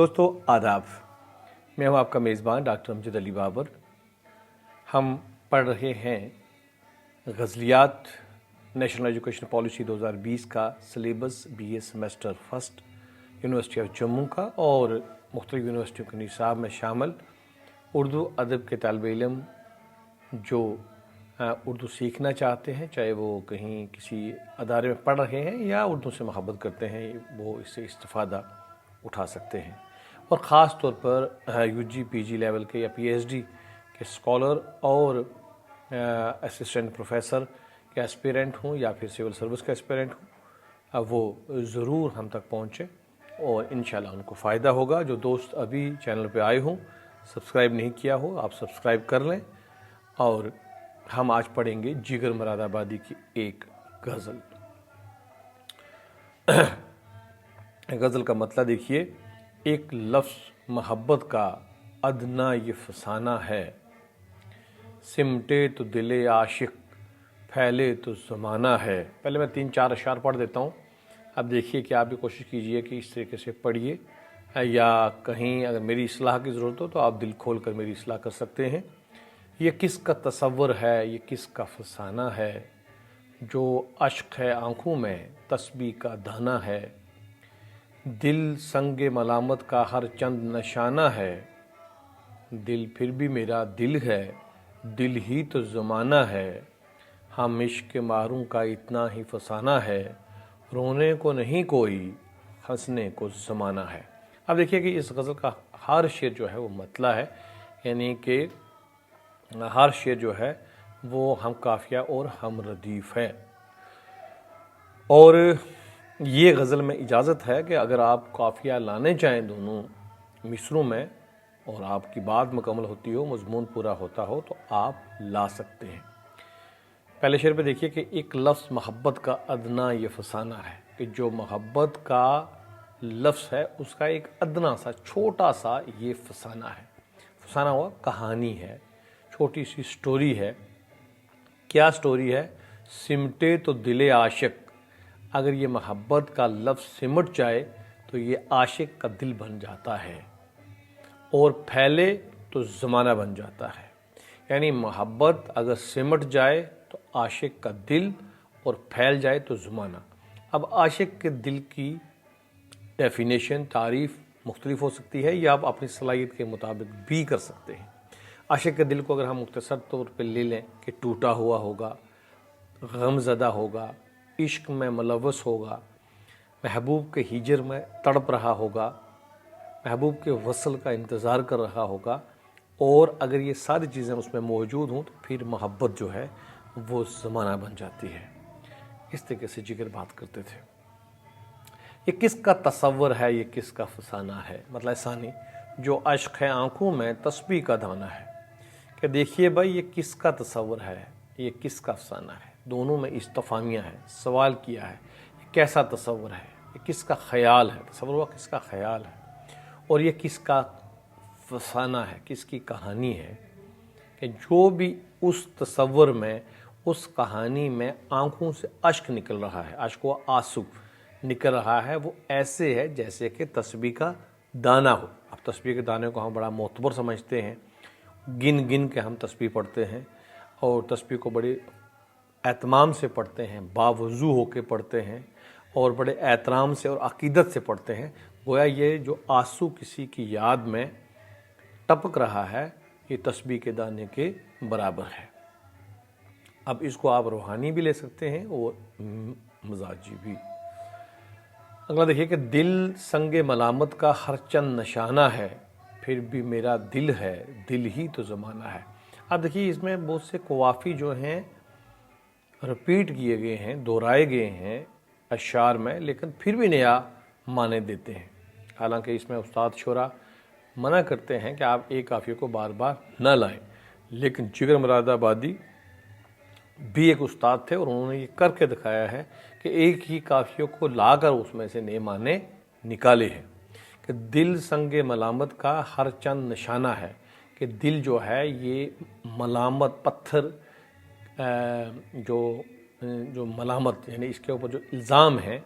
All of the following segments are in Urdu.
دوستو آداب، میں ہوں آپ کا میزبان ڈاکٹر امجد علی بابر۔ ہم پڑھ رہے ہیں غزلیات نیشنل ایجوکیشن پالیسی 2020 کا syllabus B A semester first university of Jammu کا اور مختلف یونیورسٹیوں کے نصاب میں شامل اردو ادب کے طالب علم جو اردو سیکھنا چاہتے ہیں، چاہے وہ کہیں کسی ادارے میں پڑھ رہے ہیں یا اردو سے محبت کرتے ہیں، وہ اس سے استفادہ اٹھا سکتے ہیں۔ اور خاص طور پر you G P G level کے یا پی ایچ ڈی کے اسکالر اور اسسٹنٹ پروفیسر کے اسپیرنٹ ہوں یا پھر سول سروس کا اسپیرنٹ ہوں، وہ ضرور ہم تک پہنچیں اور انشاءاللہ ان کو فائدہ ہوگا۔ جو دوست ابھی چینل پہ آئے ہوں، سبسکرائب نہیں کیا ہو، آپ سبسکرائب کر لیں۔ اور ہم آج پڑھیں گے جگر مراد آبادی کی ایک غزل۔ غزل کا مطلب دیکھیے، ایک لفظ محبت کا ادنا یہ فسانہ ہے، سمٹے تو دل عاشق پھیلے تو زمانہ ہے۔ پہلے میں 3-4 اشعار پڑھ دیتا ہوں، اب دیکھیے کہ آپ بھی کوشش کیجئے کہ اس طریقے سے پڑھیے، یا کہیں اگر میری اصلاح کی ضرورت ہو تو آپ دل کھول کر میری اصلاح کر سکتے ہیں۔ یہ کس کا تصور ہے، یہ کس کا فسانہ ہے، جو اشک ہے آنکھوں میں تسبیح کا دانہ ہے، دل سنگ ملامت کا ہر چند نشانہ ہے، دل پھر بھی میرا دل ہے، دل ہی تو زمانہ ہے، ہم عشق محروم کا اتنا ہی فسانہ ہے، رونے کو نہیں کوئی ہنسنے کو زمانہ ہے۔ اب دیکھیے کہ اس غزل کا ہر شعر جو ہے وہ مطلع ہے، یعنی کہ ہر شعر جو ہے وہ ہم قافیہ اور ہم ردیف ہے۔ اور یہ غزل میں اجازت ہے کہ اگر آپ قافیہ لانے چاہیں دونوں مصروں میں اور آپ کی بات مکمل ہوتی ہو، مضمون پورا ہوتا ہو، تو آپ لا سکتے ہیں۔ پہلے شعر پہ دیکھیے کہ ایک لفظ محبت کا ادنا یہ فسانہ ہے، کہ جو محبت کا لفظ ہے اس کا ایک ادنا سا چھوٹا سا یہ فسانہ ہے۔ فسانہ ہوا کہانی ہے، چھوٹی سی سٹوری ہے۔ کیا سٹوری ہے؟ سمٹے تو دل عاشق، اگر یہ محبت کا لفظ سمٹ جائے تو یہ عاشق کا دل بن جاتا ہے، اور پھیلے تو زمانہ بن جاتا ہے۔ یعنی محبت اگر سمٹ جائے تو عاشق کا دل، اور پھیل جائے تو زمانہ۔ اب عاشق کے دل کی ڈیفینیشن، تعریف مختلف ہو سکتی ہے، یا آپ اپنی صلاحیت کے مطابق بھی کر سکتے ہیں۔ عاشق کے دل کو اگر ہم مختصر طور پہ لے لیں کہ ٹوٹا ہوا ہوگا، غم زدہ ہوگا، عشق میں ملوث ہوگا، محبوب کے ہجر میں تڑپ رہا ہوگا، محبوب کے وصل کا انتظار کر رہا ہوگا، اور اگر یہ ساری چیزیں اس میں موجود ہوں تو پھر محبت جو ہے وہ زمانہ بن جاتی ہے۔ اس طریقے سے جگر بات کرتے تھے۔ یہ کس کا تصور ہے، یہ کس کا فسانہ ہے؟ مطلب ثانی، جو عشق ہے آنکھوں میں تسبیح کا دانہ ہے، کہ دیکھیے بھائی یہ کس کا تصور ہے، یہ کس کا افسانہ ہے۔ دونوں میں استفہامیہ ہے، سوال کیا ہے، یہ کیسا تصور ہے، یہ کس کا خیال ہے، تصور ہوا کس کا خیال ہے، اور یہ کس کا فسانہ ہے، کس کی کہانی ہے، کہ جو بھی اس تصور میں، اس کہانی میں آنکھوں سے اشک نکل رہا ہے، اشک و آنسو نکل رہا ہے، وہ ایسے ہے جیسے کہ تسبیح کا دانہ ہو۔ اب تسبیح کے دانے کو ہم بڑا معتبر سمجھتے ہیں، گن گن کے ہم تسبیح پڑھتے ہیں، اور تسبیح کو بڑے اہتمام سے پڑھتے ہیں، باوضو ہو کے پڑھتے ہیں، اور بڑے احترام سے اور عقیدت سے پڑھتے ہیں۔ گویا یہ جو آنسو کسی کی یاد میں ٹپک رہا ہے، یہ تسبیح کے دانے کے برابر ہے۔ اب اس کو آپ روحانی بھی لے سکتے ہیں اور مزاجی بھی۔ اگلا دیکھیے کہ دل سنگ ملامت کا ہر چند نشانہ ہے، پھر بھی میرا دل ہے، دل ہی تو زمانہ ہے۔ اب دیکھیے اس میں بہت سے قوافی جو ہیں رپیٹ کیے گئے ہیں، دہرائے گئے ہیں اشعار میں، لیکن پھر بھی نیا معنی دیتے ہیں۔ حالانکہ اس میں استاد شعرا منع کرتے ہیں کہ آپ ایک قافیے کو بار بار نہ لائیں، لیکن جگر مراد آبادی بھی ایک استاد تھے اور انہوں نے یہ کر کے دکھایا ہے کہ ایک ہی قافیوں کو لا کر اس میں سے نئے معنی نکالے ہیں۔ کہ دل سنگ ملامت کا ہر چند نشانہ ہے، کہ دل جو ہے یہ ملامت، پتھر، جو ملامت یعنی اس کے اوپر جو الزام ہے،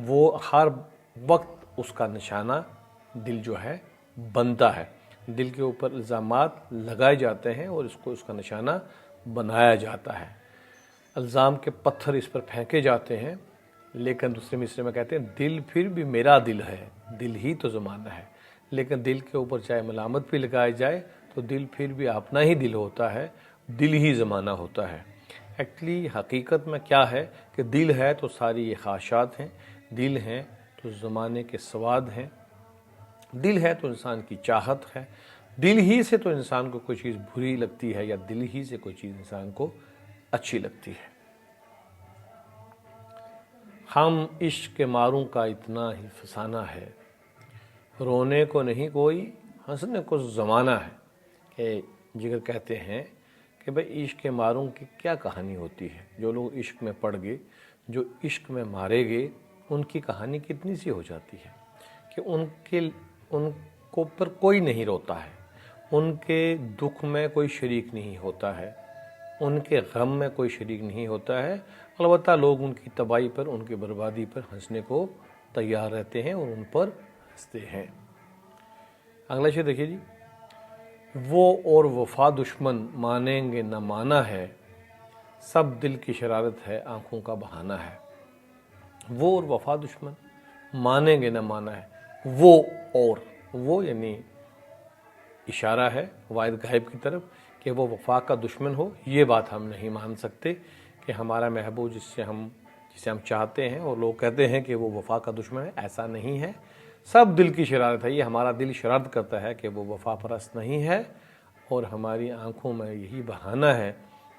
وہ ہر وقت اس کا نشانہ دل جو ہے بنتا ہے، دل کے اوپر الزامات لگائے جاتے ہیں اور اس کا نشانہ بنایا جاتا ہے، الزام کے پتھر اس پر پھینکے جاتے ہیں، لیکن دوسرے مصرے میں کہتے ہیں دل پھر بھی میرا دل ہے، دل ہی تو زمانہ ہے، لیکن دل کے اوپر چاہے ملامت بھی لگائی جائے تو دل پھر بھی اپنا ہی دل ہوتا ہے، دل ہی زمانہ ہوتا ہے۔ ایکچولی حقیقت میں کیا ہے کہ دل ہے تو ساری یہ خواہشات ہیں، دل ہیں تو زمانے کے سواد ہیں، دل ہے تو انسان کی چاہت ہے، دل ہی سے تو انسان کو کوئی چیز بری لگتی ہے یا دل ہی سے کوئی چیز انسان کو اچھی لگتی ہے۔ ہم عشق کے ماروں کا اتنا ہی فسانہ ہے، رونے کو نہیں کوئی ہنسنے کو زمانہ ہے۔ کہ جگر کہتے ہیں کہ بھئی عشق کے ماروں کی کیا کہانی ہوتی ہے، جو لوگ عشق میں پڑ گئے، جو عشق میں مارے گئے، ان کی کہانی کتنی سی ہو جاتی ہے کہ ان کو پر کوئی نہیں روتا ہے، ان کے دکھ میں کوئی شریک نہیں ہوتا ہے، ان کے غم میں کوئی شریک نہیں ہوتا ہے، البتہ لوگ ان کی تباہی پر، ان کی بربادی پر ہنسنے کو تیار رہتے ہیں اور ان پر ہنستے ہیں۔ اگلا شعر دیکھیے جی، وہ اور وفا دشمن مانیں گے نہ مانا ہے، سب دل کی شرارت ہے آنکھوں کا بہانہ ہے۔ وہ اور وفا دشمن مانیں گے نہ مانا ہے، وہ یعنی اشارہ ہے واحد غائب کی طرف کہ وہ وفا کا دشمن ہو، یہ بات ہم نہیں مان سکتے کہ ہمارا محبوب جسے ہم چاہتے ہیں اور لوگ کہتے ہیں کہ وہ وفا کا دشمن ہے، ایسا نہیں ہے، سب دل کی شرارت ہے، یہ ہمارا دل شرارت کرتا ہے کہ وہ وفا پرست نہیں ہے، اور ہماری آنکھوں میں یہی بہانہ ہے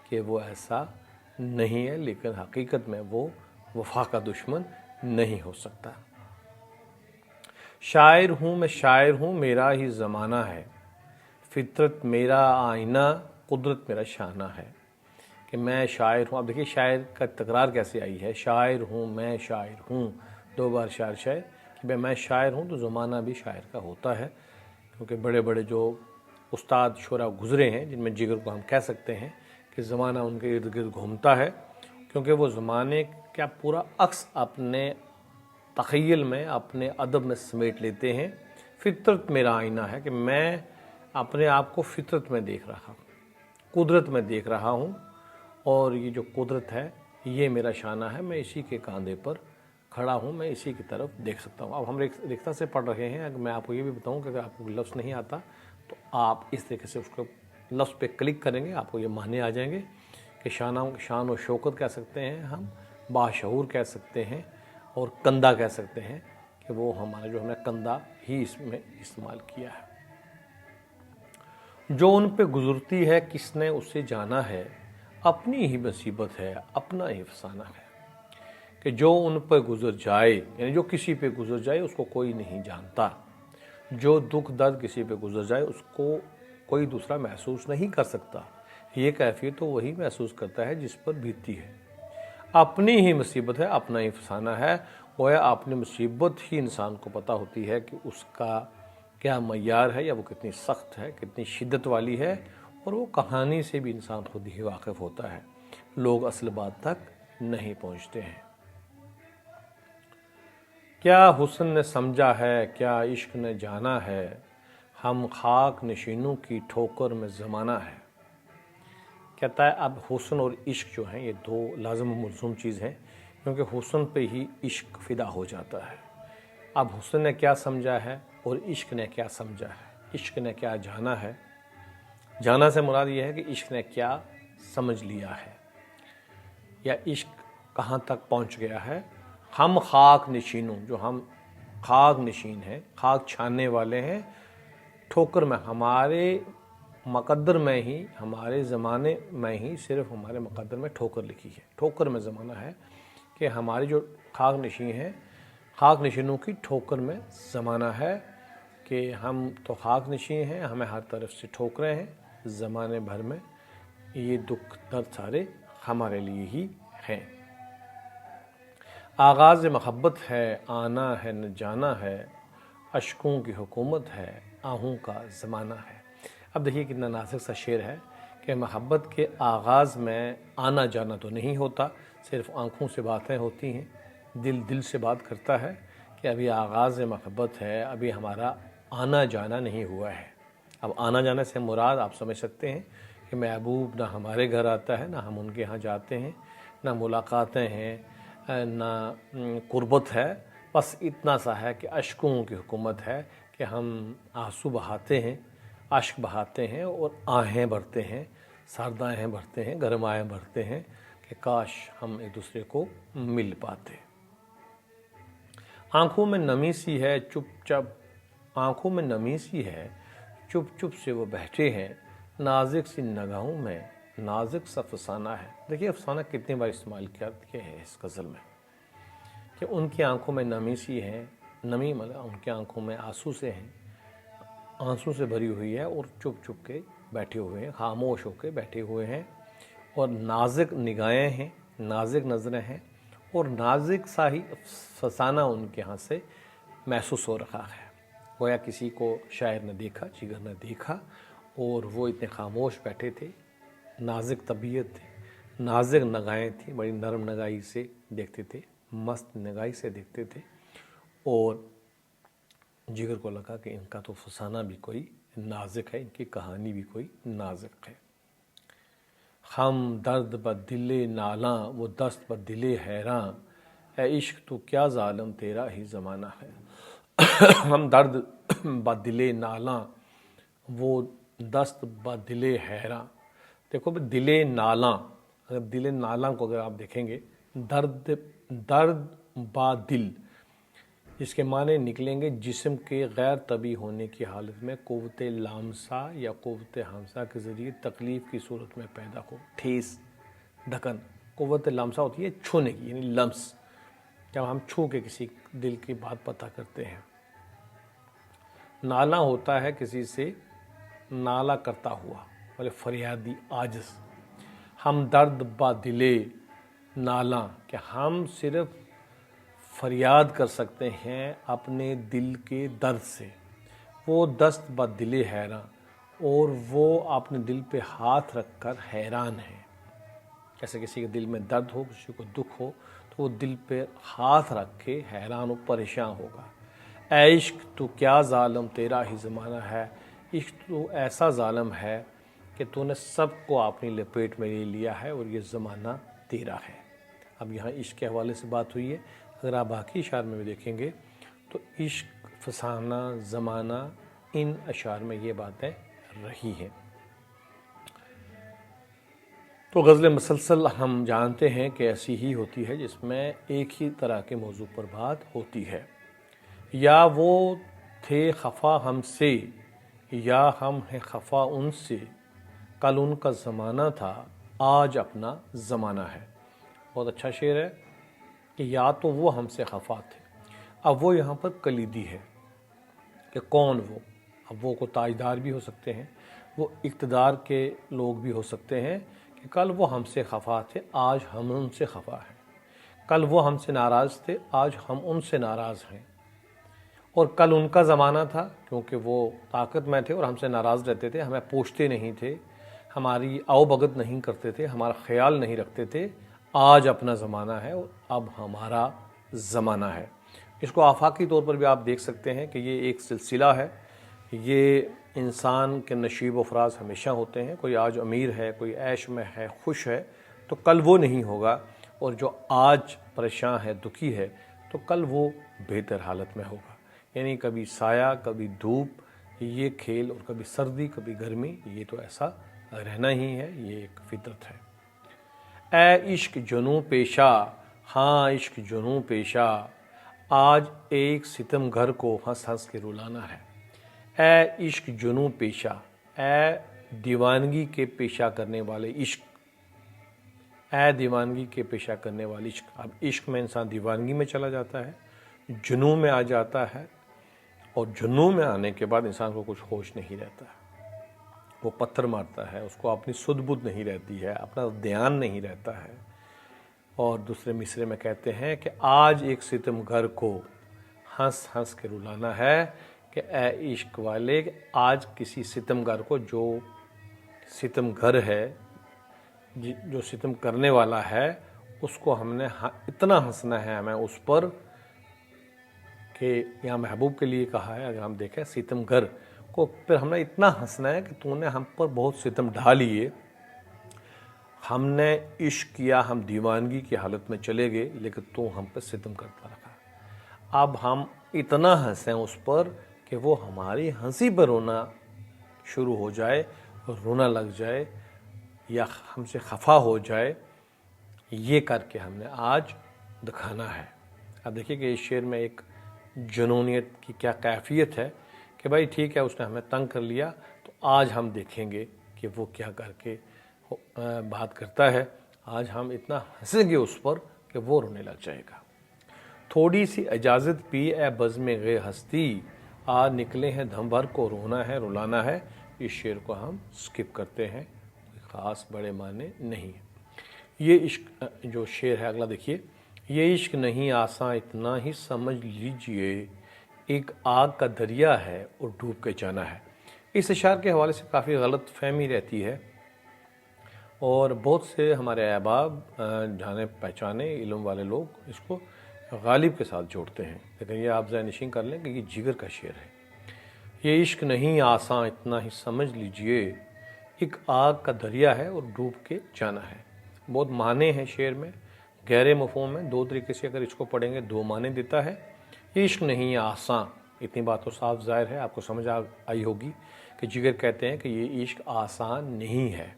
کہ وہ ایسا نہیں ہے، لیکن حقیقت میں وہ وفا کا دشمن نہیں ہو سکتا۔ شاعر ہوں میں شاعر ہوں میرا ہی زمانہ ہے، فطرت میرا آئینہ قدرت میرا شانہ ہے۔ کہ میں شاعر ہوں، اب دیکھیے شاعر کا تکرار کیسے آئی ہے، شاعر ہوں میں شاعر ہوں، دو بار شاعر کہ میں شاعر ہوں تو زمانہ بھی شاعر کا ہوتا ہے، کیونکہ بڑے بڑے جو استاد شعراء گزرے ہیں جن میں جگر کو ہم کہہ سکتے ہیں کہ زمانہ ان کے ارد گرد گھومتا ہے، کیونکہ وہ زمانے کا پورا عکس اپنے تخیل میں، اپنے ادب میں سمیٹ لیتے ہیں۔ فطرت میرا آئینہ ہے کہ میں اپنے آپ کو فطرت میں دیکھ رہا ہوں، قدرت میں دیکھ رہا ہوں، اور یہ جو قدرت ہے یہ میرا شانہ ہے، میں اسی کے کاندھے پر کھڑا ہوں، میں اسی کی طرف دیکھ سکتا ہوں۔ اب ہم ریختہ سے پڑھ رہے ہیں، اگر میں آپ کو یہ بھی بتاؤں کہ اگر آپ کو لفظ نہیں آتا تو آپ اس طریقے سے اس کو لفظ پہ کلک کریں گے، آپ کو یہ معنی آ جائیں گے کہ شان و شوکت کہہ سکتے ہیں، ہم باشعور کہہ سکتے ہیں، اور کندھا کہہ سکتے ہیں کہ وہ ہمارا جو ہم نے کندھا ہی اس میں استعمال کیا ہے۔ جو ان پہ گزرتی ہے کس نے اسے جانا ہے، اپنی ہی مصیبت ہے اپنا ہی فسانہ ہے۔ کہ جو ان پہ گزر جائے، یعنی جو کسی پہ گزر جائے اس کو کوئی نہیں جانتا، جو دکھ درد کسی پہ گزر جائے اس کو کوئی دوسرا محسوس نہیں کر سکتا، یہ کیفیت تو وہی محسوس کرتا ہے جس پر بیتتی ہے۔ اپنی ہی مصیبت ہے اپنا ہی فسانہ ہے، گویا اپنی مصیبت ہی انسان کو پتہ ہوتی ہے کہ اس کا کیا معیار ہے، یا وہ کتنی سخت ہے، کتنی شدت والی ہے، اور وہ کہانی سے بھی انسان خود ہی واقف ہوتا ہے، لوگ اصل بات تک نہیں پہنچتے ہیں۔ کیا حسن نے سمجھا ہے، کیا عشق نے جانا ہے، ہم خاک نشینوں کی ٹھوکر میں زمانہ ہے۔ کہتا ہے اب حسن اور عشق جو ہیں یہ دو لازم و ملزوم چیز ہیں، کیونکہ حسن پہ ہی عشق فدا ہو جاتا ہے۔ اب حسن نے کیا سمجھا ہے اور عشق نے کیا سمجھا ہے، عشق نے کیا جانا ہے، جانا سے مراد یہ ہے کہ عشق نے کیا سمجھ لیا ہے، یا عشق کہاں تک پہنچ گیا ہے۔ ہم خاک نشینوں، جو ہم خاک نشین ہیں، خاک چھاننے والے ہیں، ٹھوکر میں، ہمارے مقدر میں ہی، ہمارے زمانے میں ہی صرف ہمارے مقدر میں ٹھوکر لکھی ہے، ٹھوکر میں زمانہ ہے کہ ہماری جو خاک نشین ہیں، خاک نشینوں کی ٹھوکر میں زمانہ ہے کہ ہم تو خاک نشین ہیں، ہمیں ہر طرف سے ٹھوکریں ہیں، زمانے بھر میں یہ دکھ درد سارے ہمارے لیے ہی ہیں۔ آغاز محبت ہے آنا ہے نہ جانا ہے، اشکوں کی حکومت ہے آہوں کا زمانہ ہے۔ اب دیکھیے کتنا نازک سا شعر ہے کہ محبت کے آغاز میں آنا جانا تو نہیں ہوتا، صرف آنکھوں سے باتیں ہوتی ہیں، دل سے بات کرتا ہے کہ کہ ابھی آغاز محبت ہے، ابھی ہمارا آنا جانا نہیں ہوا ہے۔ اب آنا جانا سے مراد آپ سمجھ سکتے ہیں کہ محبوب نہ ہمارے گھر آتا ہے، نہ ہم ان کے ہاں جاتے ہیں، نہ ملاقاتیں ہیں، نہ قربت ہے، بس اتنا سا ہے کہ اشکوں کی حکومت ہے کہ ہم آنسو بہاتے ہیں، اشک بہاتے ہیں اور آہیں بھرتے ہیں، سرد آہیں بھرتے ہیں، گرم آہیں بھرتے ہیں کہ کاش ہم ایک دوسرے کو مل پاتے۔ آنکھوں میں نمی سی ہے چپ چپ، آنکھوں میں نمی سی ہے چپ چپ سے وہ بیٹھے ہیں، نازک سی نگاہوں میں نازک سا افسانہ ہے۔ دیکھیے افسانہ کتنی بار استعمال کیا ہے اس غزل میں، کہ ان کی آنکھوں میں نمی سی ہے، نمی مطلب ان کی آنکھوں میں آنسو سے ہیں، آنسو سے بھری ہوئی ہے اور چپ چپ کے بیٹھے ہوئے ہیں، خاموش ہو کے بیٹھے ہوئے ہیں، اور نازک نگاہیں ہیں، نازک نظریں ہیں، اور نازک سا ہی فسانہ ان کے ہاں سے محسوس ہو رہا ہے۔ گویا کسی کو شاعر نے دیکھا، جگر نے دیکھا، اور وہ اتنے خاموش بیٹھے تھے، نازک طبیعت تھی، نازک نگاہیں تھیں، بڑی نرم نگاہی سے دیکھتے تھے، مست نگاہی سے دیکھتے تھے، اور جگر کو لگا کہ ان کا تو فسانہ بھی کوئی نازک ہے، ان کی کہانی بھی کوئی نازک ہے۔ ہم درد بدل نالاں وہ دست بدل حیراں، اے عشق تو کیا ظالم تیرا ہی زمانہ ہے۔ ہم درد بدل نالاں وہ دست بدل حیراں، دیکھو دل نالاں، اگر دل نالاں کو اگر آپ دیکھیں گے، درد با دل، اس کے معنی نکلیں گے جسم کے غیر طبیعی ہونے کی حالت میں قوت لامسہ یا قوت ہمسہ کے ذریعے تکلیف کی صورت میں پیدا ہو، ٹھیس ڈھکن۔ قوت لامسہ ہوتی ہے چھونے کی، یعنی لمس، جب ہم چھو کے کسی دل کی بات پتہ کرتے ہیں۔ نالا ہوتا ہے کسی سے نالا کرتا ہوا، بولے فریادی عاجز۔ ہم درد با دلے نالاں، کہ ہم صرف فریاد کر سکتے ہیں اپنے دل کے درد سے۔ وہ دست با دل حیراں، اور وہ اپنے دل پہ ہاتھ رکھ کر حیران ہیں۔ جیسے کسی کے دل میں درد ہو، کسی کو دکھ ہو، تو وہ دل پہ ہاتھ رکھ کے حیران و پریشان ہوگا۔ اے عشق تو کیا ظالم تیرا ہی زمانہ ہے، عشق تو ایسا ظالم ہے کہ تو نے سب کو اپنی لپیٹ میں لے لیا ہے اور یہ زمانہ تیرا ہے۔ اب یہاں عشق کے حوالے سے بات ہوئی ہے، اگر آپ باقی اشعار میں بھی دیکھیں گے تو عشق، فسانہ، زمانہ، ان اشعار میں یہ باتیں رہی ہیں۔ تو غزل مسلسل ہم جانتے ہیں کہ ایسی ہی ہوتی ہے جس میں ایک ہی طرح کے موضوع پر بات ہوتی ہے۔ یا وہ تھے خفا ہم سے، یا ہم ہیں خفا ان سے، کل ان کا زمانہ تھا آج اپنا زمانہ ہے۔ بہت اچھا شعر ہے کہ یا تو وہ ہم سے خفا تھے، اب وہ یہاں پر کلیدی ہے کہ کون وہ۔ اب وہ کو تاجدار بھی ہو سکتے ہیں، وہ اقتدار کے لوگ بھی ہو سکتے ہیں، کہ کل وہ ہم سے خفا تھے آج ہم ان سے خفا ہیں، کل وہ ہم سے ناراض تھے آج ہم ان سے ناراض ہیں، اور کل ان کا زمانہ تھا کیونکہ وہ طاقت میں تھے اور ہم سے ناراض رہتے تھے، ہمیں پوچھتے نہیں تھے، ہماری آؤ بھگت نہیں کرتے تھے، ہمارا خیال نہیں رکھتے تھے، آج اپنا زمانہ ہے اور اب ہمارا زمانہ ہے۔ اس کو آفاقی طور پر بھی آپ دیکھ سکتے ہیں کہ یہ ایک سلسلہ ہے، یہ انسان کے نشیب و فراز ہمیشہ ہوتے ہیں، کوئی آج امیر ہے، کوئی عیش میں ہے، خوش ہے، تو کل وہ نہیں ہوگا، اور جو آج پریشان ہے، دکھی ہے، تو کل وہ بہتر حالت میں ہوگا۔ یعنی کبھی سایہ، کبھی دھوپ، یہ کھیل، اور کبھی سردی، کبھی گرمی، یہ تو ایسا رہنا ہی ہے، یہ ایک فطرت ہے۔ اے عشق جنوں پیشہ، ہاں عشق جنوں پیشہ، آج ایک ستم گھر کو ہنس ہنس کے رلانا ہے۔ اے عشق جنوں پیشہ، اے دیوانگی کے پیشہ کرنے والے عشق، اے دیوانگی کے پیشہ کرنے والے عشق۔ اب عشق میں انسان دیوانگی میں چلا جاتا ہے، جنوں میں آ جاتا ہے، اور جنوں میں آنے کے بعد انسان کو کچھ ہوش نہیں رہتا ہے، وہ پتھر مارتا ہے، اس کو اپنی سدھ بدھ نہیں رہتی ہے، اپنا دھیان نہیں رہتا ہے۔ اور دوسرے مصرے میں کہتے ہیں کہ آج ایک ستم گھر کو ہنس ہنس کے رلانا ہے، کہ اے عشق والے، آج کسی ستم گھر کو، جو ستم گھر ہے، جو ستم کرنے والا ہے، اس کو ہم نے اتنا ہنسنا ہے ہمیں اس پر کہ یہاں محبوب کے لیے کہا ہے، اگر ہم دیکھیں ستم گر کو پھر ہم نے اتنا ہنسنا ہے کہ تو نے ہم پر بہت ستم ڈھا لیے، ہم نے عشق کیا، ہم دیوانگی کی حالت میں چلے گئے، لیکن تو ہم پہ ستم کرتا رکھا۔ اب ہم اتنا ہنسیں اس پر کہ وہ ہماری ہنسی پر رونا شروع ہو جائے، رونا لگ جائے یا ہم سے خفا ہو جائے، یہ کر کے ہم نے آج دکھانا ہے۔ اب دیکھیے کہ اس شعر میں ایک جنونیت کی کیا کیفیت ہے کہ بھائی ٹھیک ہے، اس نے ہمیں تنگ کر لیا، تو آج ہم دیکھیں گے کہ وہ کیا کر کے بات کرتا ہے۔ آج ہم اتنا ہنسیں گے اس پر کہ وہ رونے لگ جائے گا۔ تھوڑی سی اجازت پی اے بزم غے ہستی، آج نکلے ہیں دھم بھر کو رونا ہے رلانا ہے۔ اس شعر کو ہم سکپ کرتے ہیں، کوئی خاص بڑے معنی نہیں ہے۔ یہ عشق جو شعر ہے اگلا دیکھیے، یہ عشق نہیں آساں اتنا ہی سمجھ لیجئے، ایک آگ کا دریا ہے اور ڈوب کے جانا ہے۔ اس اشعار کے حوالے سے کافی غلط فہمی رہتی ہے اور بہت سے ہمارے احباب جانے پہچانے علم والے لوگ اس کو غالب کے ساتھ جوڑتے ہیں، لیکن یہ آپ ذہن نشین کر لیں کہ یہ جگر کا شعر ہے۔ یہ عشق نہیں آساں اتنا ہی سمجھ لیجئے، ایک آگ کا دریا ہے اور ڈوب کے جانا ہے۔ بہت معنی ہیں شعر میں، گہرے مفہوم میں، دو طریقے سے اگر اس کو پڑھیں گے دو معنی دیتا ہے۔ یہ عشق نہیں آساں، اتنی بات تو صاف ظاہر ہے، آپ کو سمجھ آئی ہوگی کہ جگر کہتے ہیں کہ یہ عشق آسان نہیں ہے،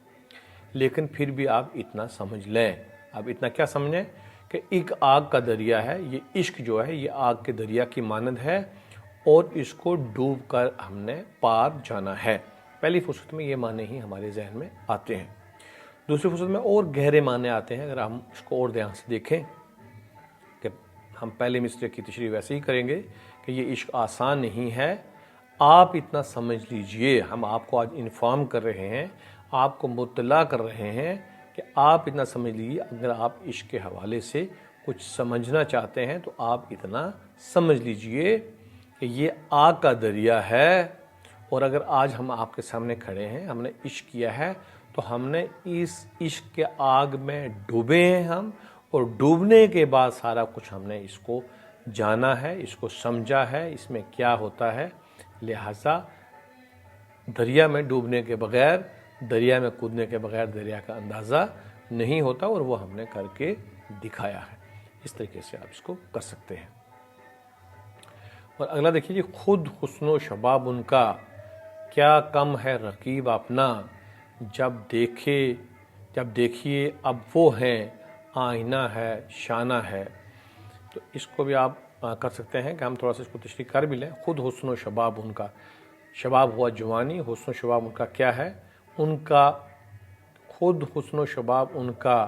لیکن پھر بھی آپ اتنا سمجھ لیں۔ اب اتنا کیا سمجھیں کہ ایک آگ کا دریا ہے، یہ عشق جو ہے یہ آگ کے دریا کی مانند ہے اور اس کو ڈوب کر ہم نے پار جانا ہے۔ پہلی فرصت میں یہ معنی ہی ہمارے ذہن میں آتے ہیں، دوسری فرصت میں اور گہرے معنی آتے ہیں۔ اگر ہم اس کو اور دھیان سے دیکھیں کہ ہم پہلے مصرعے کی تشریح ویسے ہی کریں گے کہ یہ عشق آسان نہیں ہے، آپ اتنا سمجھ لیجئے، ہم آپ کو آج انفارم کر رہے ہیں، آپ کو مطلع کر رہے ہیں کہ آپ اتنا سمجھ لیجئے، اگر آپ عشق کے حوالے سے کچھ سمجھنا چاہتے ہیں تو آپ اتنا سمجھ لیجئے کہ یہ آگ کا دریا ہے، اور اگر آج ہم آپ کے سامنے کھڑے ہیں، ہم نے عشق کیا ہے، تو ہم نے اس عشق کے آگ میں ڈوبے ہیں ہم، اور ڈوبنے کے بعد سارا کچھ ہم نے اس کو جانا ہے، اس کو سمجھا ہے، اس میں کیا ہوتا ہے۔ لہٰذا دریا میں ڈوبنے کے بغیر، دریا میں کودنے کے بغیر دریا کا اندازہ نہیں ہوتا، اور وہ ہم نے کر کے دکھایا ہے۔ اس طریقے سے آپ اس کو کر سکتے ہیں۔ اور اگلا دیکھیے جی، خود حسن و شباب ان کا، کیا کم ہے رقیب اپنا، جب دیکھیے اب وہ ہیں، آئینہ ہے شانہ ہے۔ تو اس کو بھی آپ کر سکتے ہیں کہ ہم تھوڑا سا اس کو تشریح کر بھی لیں۔ خود حسن و شباب ان کا، شباب ہوا جوانی، حسن و شباب ان کا کیا ہے، ان کا خود حسن و شباب ان کا،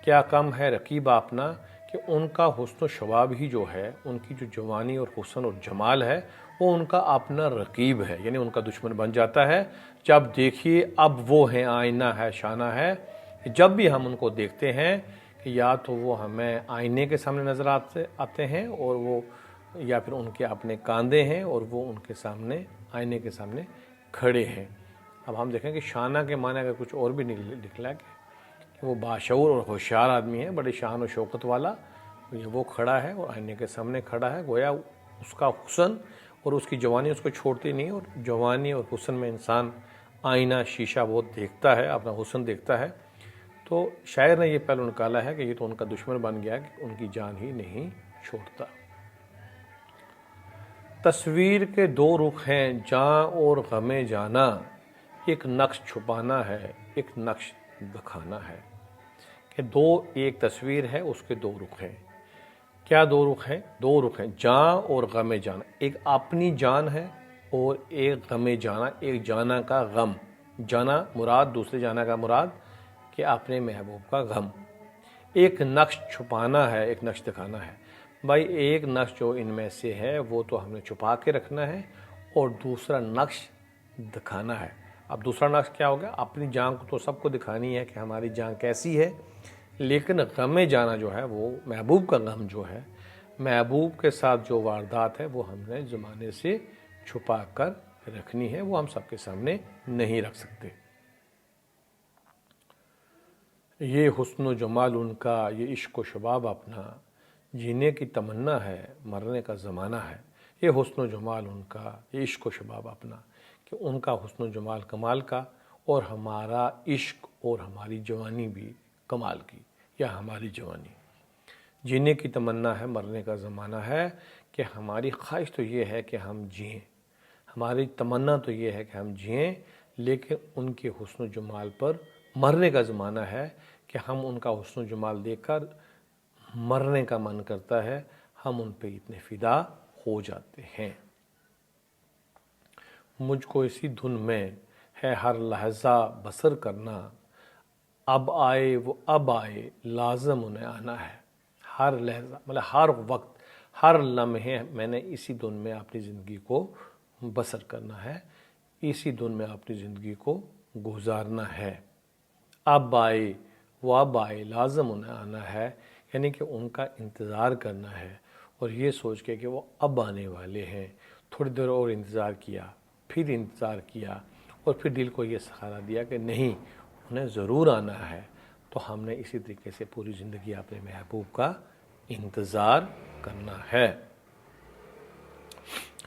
کیا کم ہے رقیب اپنا، کہ ان کا حسن و شباب ہی جو ہے، ان کی جو جوانی اور حسن اور جمال ہے، وہ ان کا اپنا رقیب ہے، یعنی ان کا دشمن بن جاتا ہے۔ جب دیکھیے اب وہ ہیں، آئینہ ہے شانہ ہے، جب بھی ہم ان کو دیکھتے ہیں کہ یا تو وہ ہمیں آئینے کے سامنے نظر آتے ہیں، اور وہ یا پھر ان کے اپنے کاندھے ہیں اور وہ ان کے سامنے آئینے کے سامنے کھڑے ہیں۔ اب ہم دیکھیں کہ شانہ کے معنی اگر کچھ اور بھی نکلا کہ وہ باشعور اور ہوشیار آدمی ہے، بڑی شان و شوکت والا، وہ کھڑا ہے اور آئینے کے سامنے کھڑا ہے، گویا اس کا حسن اور اس کی جوانی اس کو چھوڑتی نہیں، اور جوانی اور حسن میں انسان آئینہ شیشہ بہت دیکھتا ہے، اپنا حسن دیکھتا ہے۔ تو شاعر نے یہ پہلو نکالا ہے کہ یہ تو ان کا دشمن بن گیا کہ ان کی جان ہی نہیں چھوڑتا۔ تصویر کے دو رخ ہیں، جاں اور غم جانا، ایک نقش چھپانا ہے، ایک نقش دکھانا ہے۔ کہ ایک تصویر ہے، اس کے دو رخ ہیں۔ کیا دو رخ ہیں؟ دو رخ ہیں، جاں اور غم جانا، ایک اپنی جان ہے اور ایک غم جانا، ایک جانا کا غم، جانا مراد، دوسرے جانا کا مراد کہ اپنے محبوب کا غم۔ ایک نقش چھپانا ہے، ایک نقش دکھانا ہے۔ بھائی ایک نقش جو ان میں سے ہے وہ تو ہم نے چھپا کے رکھنا ہے، اور دوسرا نقش دکھانا ہے۔ اب دوسرا نقش کیا ہوگا؟ اپنی جان کو تو سب کو دکھانی ہے کہ ہماری جان کیسی ہے، لیکن غم جانا جو ہے، وہ محبوب کا غم جو ہے، محبوب کے ساتھ جو واردات ہے، وہ ہم نے زمانے سے چھپا کر رکھنی ہے، وہ ہم سب کے سامنے نہیں رکھ سکتے۔ یہ حسن و جمال ان کا، یہ عشق و شباب اپنا، جینے کی تمنا ہے، مرنے کا زمانہ ہے۔ یہ حسن و جمال ان کا، یہ عشق و شباب اپنا، کہ ان کا حسن و جمال کمال کا اور ہمارا عشق اور ہماری جوانی بھی کمال کی، یا ہماری جوانی جینے کی تمنا ہے، مرنے کا زمانہ ہے، کہ ہماری خواہش تو یہ ہے کہ ہم جئیں، ہماری تمنا تو یہ ہے کہ ہم جئیں، لیکن ان کے حسن و جمال پر مرنے کا زمانہ ہے کہ ہم ان کا حسن و جمال دیکھ کر مرنے کا من کرتا ہے، ہم ان پہ اتنے فدا ہو جاتے ہیں۔ مجھ کو اسی دھن میں ہے ہر لحظہ بسر کرنا، اب آئے وہ اب آئے لازم انہیں آنا ہے۔ ہر لحظہ مطلب ہر وقت، ہر لمحے میں نے اسی دھن میں اپنی زندگی کو بسر کرنا ہے، اسی دھن میں اپنی زندگی کو گزارنا ہے۔ اب آئے وہ اب آئے لازم انہیں آنا ہے، یعنی کہ ان کا انتظار کرنا ہے، اور یہ سوچ کے کہ وہ اب آنے والے ہیں۔ تھوڑی دیر اور انتظار کیا، پھر انتظار کیا، اور پھر دل کو یہ سہارا دیا کہ نہیں، انہیں ضرور آنا ہے۔ تو ہم نے اسی طریقے سے پوری زندگی اپنے محبوب کا انتظار کرنا ہے۔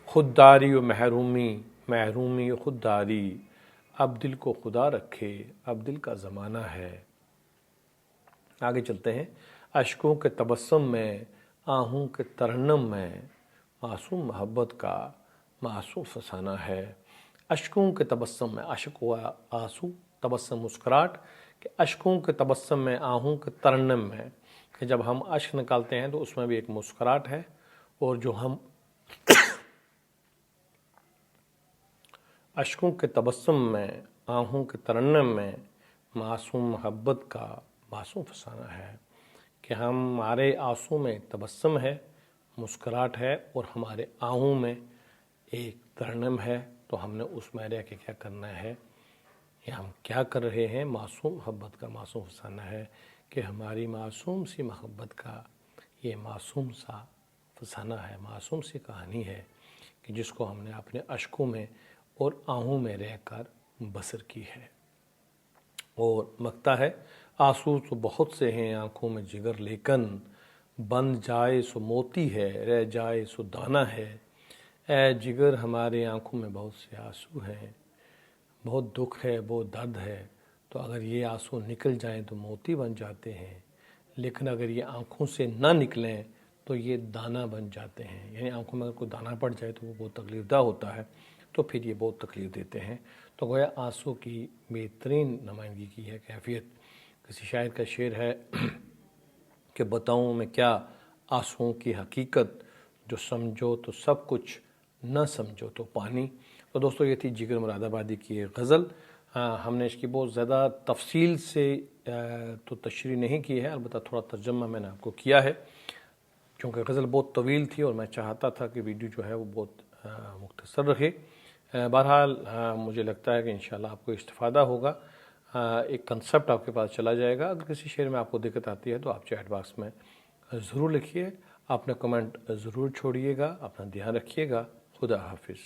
خودداری و محرومی، محرومی و خودداری، اب دل کو خدا رکھے، اب دل کا زمانہ ہے۔ آگے چلتے ہیں۔ اشکوں کے تبسم میں، آہوں کے ترنم میں، معصوم محبت کا معصوم فسانہ ہے۔ اشکوں کے تبسم میں، اشک ہوا آنسو، تبسم مسکراہٹ، کہ اشکوں کے تبسم میں، آہوں کے ترنم میں، کہ جب ہم اشک نکالتے ہیں تو اس میں بھی ایک مسکراہٹ ہے، اور جو ہم اشکوں کے تبسم میں، آہوں کے ترنم میں، معصوم محبت کا معصوم فسانہ ہے، کہ ہمارے آنسوں میں تبسم ہے، مسکراہٹ ہے، اور ہمارے آہوں میں ایک ترنم ہے۔ تو ہم نے اس میں رہ کے کیا کرنا ہے، یا ہم کیا کر رہے ہیں، معصوم محبت کا معصوم فسانہ ہے، کہ ہماری معصوم سی محبت کا یہ معصوم سا فسانہ ہے، معصوم سی کہانی ہے، کہ جس کو ہم نے اپنے اشکوں میں اور آہوں میں رہ کر بسر کی ہے۔ اور مکتا ہے، آنسو تو بہت سے ہیں آنکھوں میں جگر، لیکن بن جائے سو موتی ہے، رہ جائے سو دانہ ہے۔ اے جگر، ہمارے آنکھوں میں بہت سے آنسو ہیں، بہت دکھ ہے، بہت درد ہے، تو اگر یہ آنسو نکل جائیں تو موتی بن جاتے ہیں، لیکن اگر یہ آنکھوں سے نہ نکلیں تو یہ دانہ بن جاتے ہیں۔ یعنی آنکھوں میں اگر کوئی دانہ پڑ جائے تو وہ بہت تکلیف دہ ہوتا ہے، تو پھر یہ بہت تکلیف دیتے ہیں۔ تو گویا آنسو کی بہترین نمائندگی کی ہے کیفیت۔ کسی شاعر کا شعر ہے کہ بتاؤں میں کیا آنسوؤں کی حقیقت، جو سمجھو تو سب کچھ، نہ سمجھو تو پانی۔ تو دوستو، یہ تھی جگر مراد آبادی کی ایک غزل۔ ہم نے اس کی بہت زیادہ تفصیل سے تو تشریح نہیں کی ہے، البتہ تھوڑا ترجمہ میں نے آپ کو کیا ہے، کیونکہ غزل بہت طویل تھی اور میں چاہتا تھا کہ ویڈیو جو ہے وہ بہت مختصر رہے۔ بہرحال مجھے لگتا ہے کہ انشاءاللہ آپ کو استفادہ ہوگا، ایک کنسپٹ آپ کے پاس چلا جائے گا۔ اگر کسی شعر میں آپ کو دقت آتی ہے تو آپ چیٹ باکس میں ضرور لکھیے، اپنا کمنٹ ضرور چھوڑیے گا، اپنا دھیان رکھیے گا۔ خدا حافظ۔